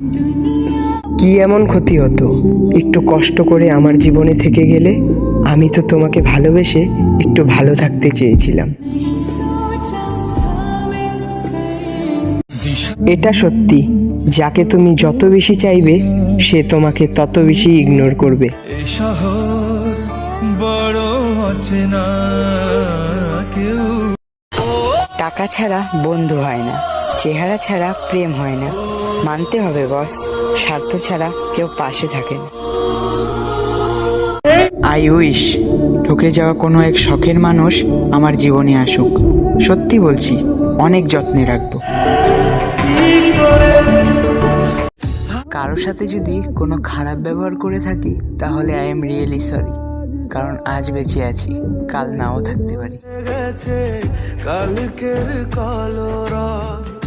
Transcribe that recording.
কি এমন ক্ষতি হতো একটু কষ্ট করে আমার জীবনে থেকে গেলে? আমি তো তোমাকে ভালোবেসে একটু ভালো থাকতে চেয়েছিলাম। এটা সত্যি, যাকে তুমি যত বেশি চাইবে সে তোমাকে তত বেশি ইগনোর করবে। এই শহর বড় অচেনা, কেউ টাকা ছাড়া বন্ধু হয় না, চেহারা ছাড়া প্রেম হয় না। মানতে হবে বস, স্বার্থ ছাড়া কেউ পাশে থাকে না। আই উইশ ঠকে যাওয়া কোনো এক শখের মানুষ আমার জীবনে আসুক। সত্যি বলছি, অনেক যত্নে রাখবো। কারোর সাথে যদি কোনো খারাপ ব্যবহার করে থাকি তাহলে আই এম রিয়েলি সরি, কারণ আজ বেঁচে আছি, কাল নাও থাকতে পারি। গেছে কালকের কালো রাত।